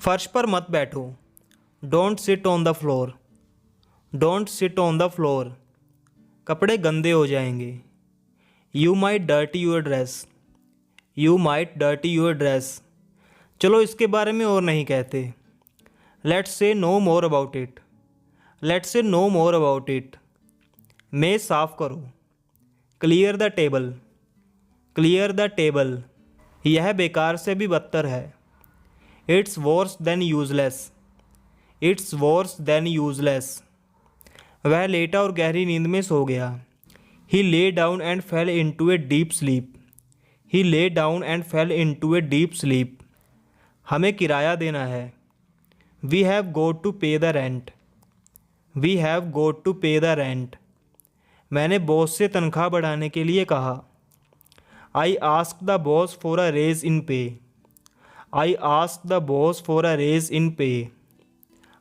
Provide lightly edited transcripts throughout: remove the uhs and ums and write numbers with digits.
फर्श पर मत बैठो। Don't sit on the floor. Don't sit on the floor. कपड़े गंदे हो जाएंगे। You might dirty your dress. You might dirty your dress. चलो इसके बारे में और नहीं कहते। Let's say no more about it. Let's say no more about it. मेज साफ करो। Clear the table. Clear the table. यह बेकार से भी बदतर है। It's worse than useless. It's worse than useless. वह लेटा और गहरी नींद में सो गया। He lay down and fell into a deep sleep. He lay down and fell into a deep sleep. हमें किराया देना है। We have got to pay the rent. We have got to pay the rent. मैंने boss से तनख्वाह बढ़ाने के लिए कहा। I ask the boss for a raise in pay. I ask the boss for a raise in pay.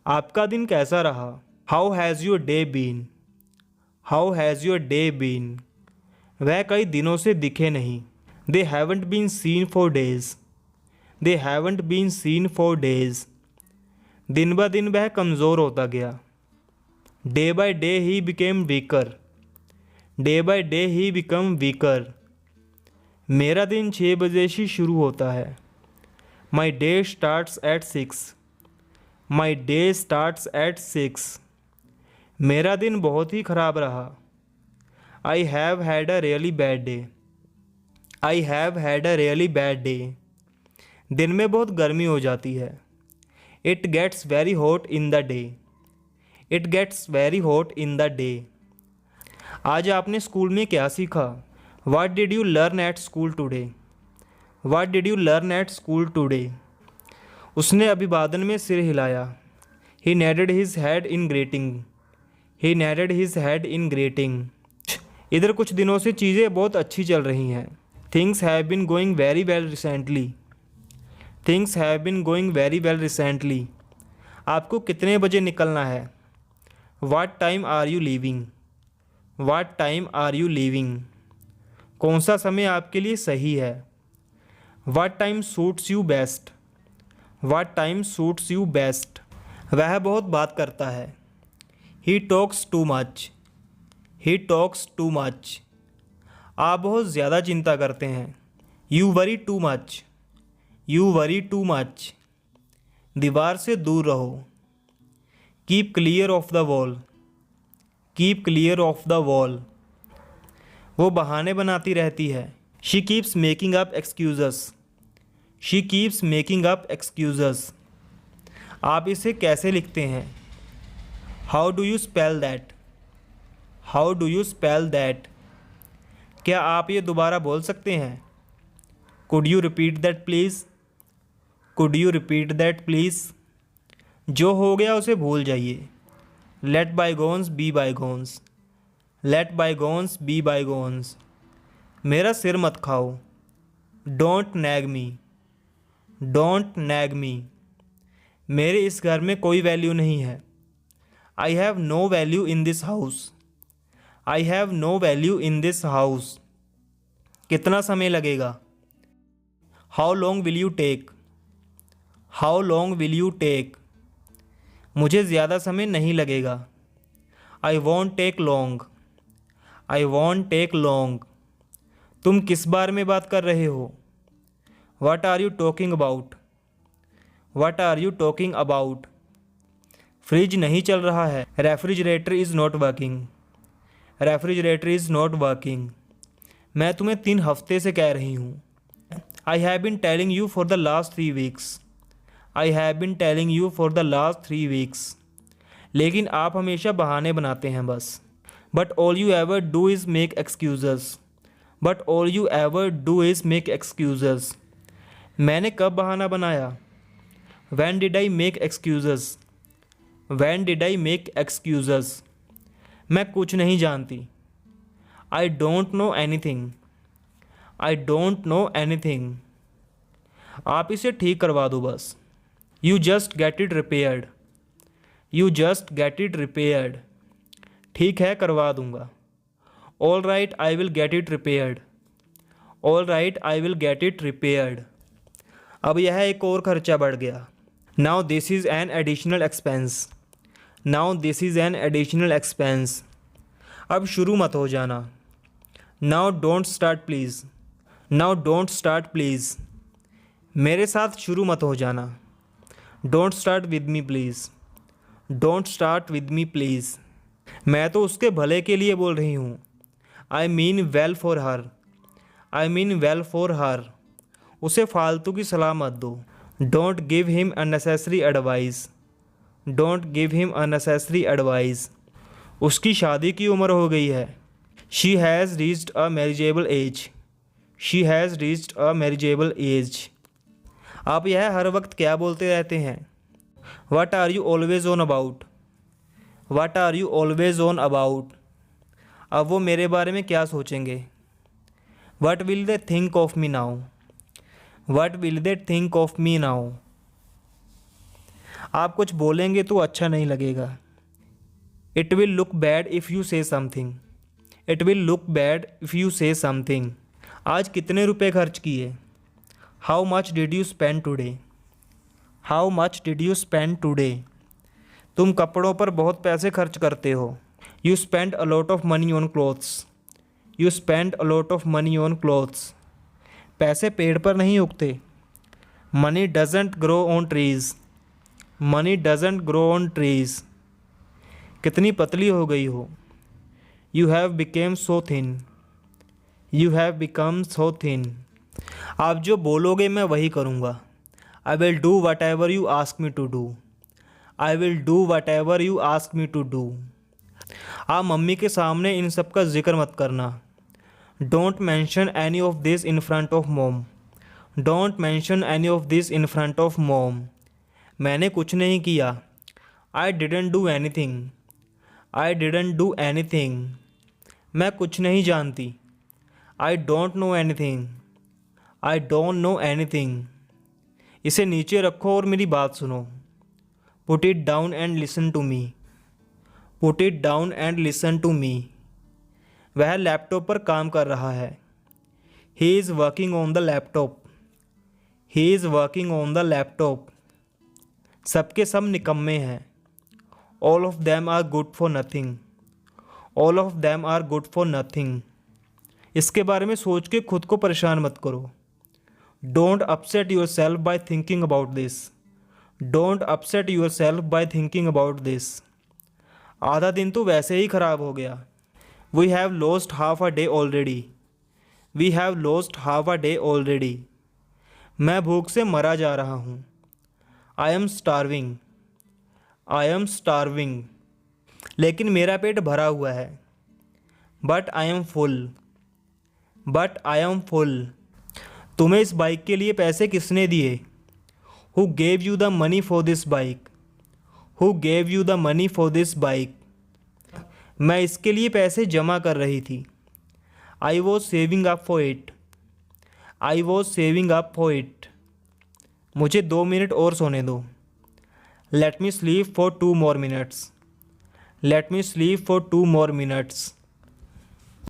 आपका दिन कैसा रहा? How has your day been? How has your day been? वह कई दिनों से दिखे नहीं। They haven't been seen for days. They haven't been seen for days. दिन ब दिन वह कमज़ोर होता गया। Day by day he became weaker. Day by day he become weaker. मेरा दिन 6 बजे से शुरू होता है। My day starts at 6। My day starts at 6। मेरा दिन बहुत ही ख़राब रहा। आई have had a really bad day. I have had a really bad day. दिन में बहुत गर्मी हो जाती है। It gets very hot in the day. It gets very hot in the day. आज आपने स्कूल में क्या सीखा? What did you learn at school today? What did you learn at school today? उसने अभिवादन में सिर हिलाया। He nodded his head in greeting. He nodded his head in greeting. इधर कुछ दिनों से चीज़ें बहुत अच्छी चल रही हैं। Things have been going very well recently. Things have been going very well recently. आपको कितने बजे निकलना है? What time are you leaving? What time are you leaving? कौन सा समय आपके लिए सही है? What time suits you best? What time suits you best? वह बहुत बात करता है। He talks too much. He talks too much. आप बहुत ज़्यादा चिंता करते हैं। You worry too much. You worry too much. दीवार से दूर रहो। Keep clear of the wall. Keep clear of the wall. वो बहाने बनाती रहती है। She keeps making up excuses. She keeps making up excuses. आप इसे कैसे लिखते हैं? How do you spell that? How do you spell that? क्या आप ये दोबारा बोल सकते हैं? Could you repeat that please? Could you repeat that please? जो हो गया उसे भूल जाइए। Let bygones be bygones. Let bygones be bygones. मेरा सिर मत खाओ। Don't nag me. Don't nag me. मेरे इस घर में कोई वैल्यू नहीं है। I have no value in this house. I have no value in this house. कितना समय लगेगा? How long will you take? How long will you take? मुझे ज़्यादा समय नहीं लगेगा। I won't take long. I won't take long. तुम किस बारे में बात कर रहे हो? What are you talking about? What are you talking about? Fridge नहीं चल रहा है। Refrigerator is not working. Refrigerator is not working. मैं तुम्हें 3 हफ्ते से कह रही हूँ। I have been telling you for the last 3 weeks. I have been telling you for the last 3 weeks. लेकिन आप हमेशा बहाने बनाते हैं बस। But all you ever do is make excuses. But all you ever do is make excuses. मैंने कब बहाना बनाया? When did I make excuses? When did I make excuses? मैं कुछ नहीं जानती। I don't know anything. I don't know anything. आप इसे ठीक करवा दो बस। You just get it repaired. You just get it repaired. ठीक है, करवा दूंगा। All right I will get it repaired. All right I will get it repaired. अब यह एक और खर्चा बढ़ गया। Now this is an additional expense, now this is an additional expense. अब शुरू मत हो जाना। Now don't start please, now don't start please. मेरे साथ शुरू मत हो जाना। Don't start with me please, don't start with me please. मैं तो उसके भले के लिए बोल रही हूँ। I mean well for her, I mean well for her. उसे फालतू की सलाह मत दो। Don't give him unnecessary advice, don't give him unnecessary advice. उसकी शादी की उम्र हो गई है। She has reached a marriageable age, she has reached a marriageable age. आप यह हर वक्त क्या बोलते रहते हैं? What are you always on about, what are you always on about. अब वो मेरे बारे में क्या सोचेंगे? What will they think of me now, what will they think of me now. आप कुछ बोलेंगे तो अच्छा नहीं लगेगा। It will look bad if you से something, it will look bad if you से समथिंग। आज कितने रुपए खर्च किए? How much did you spend today, how much did you spend today. तुम कपड़ों पर बहुत पैसे खर्च करते हो। You spend a lot of money on clothes, you spend a lot of money on clothes. पैसे पेड़ पर नहीं उगते। Money doesn't grow on trees, money doesn't grow on trees. कितनी पतली हो गई हो। You have become so thin, you have become so thin. आप जो बोलोगे मैं वही करूँगा। I will do whatever you ask me to do, I will do whatever you ask me to do. आप मम्मी के सामने इन सब का जिक्र मत करना। Don't mention any of this in front of mom, don't mention any of this in front of mom. मैंने कुछ नहीं किया। I didn't do anything, I didn't do anything. मैं कुछ नहीं जानती। I don't know anything, I don't know anything. इसे नीचे रखो और मेरी बात सुनो। Put it down and listen to me, put it down and listen to me. वह लैपटॉप पर काम कर रहा है। ही is working on the laptop, he is working on the laptop. सबके सब निकम्मे हैं। All of them are good for nothing, all of them are good for nothing. इसके बारे में सोच के खुद को परेशान मत करो। Don't upset yourself by thinking about this, don't upset yourself by thinking about this. आधा दिन तो वैसे ही ख़राब हो गया। We have lost half a day already, we have lost half a day already. मैं भूख से मरा जा रहा हूँ। I am starving, I am starving. लेकिन मेरा पेट भरा हुआ है। But I am full, but I am full. तुम्हें इस बाइक के लिए पैसे किसने दिए? Who gave you the money for this bike, who gave you the money for this bike. मैं इसके लिए पैसे जमा कर रही थी। I was saving up for it, I was saving up for it. मुझे 2 मिनट और सोने दो। Let me sleep for 2 more minutes, let me sleep for 2 more minutes।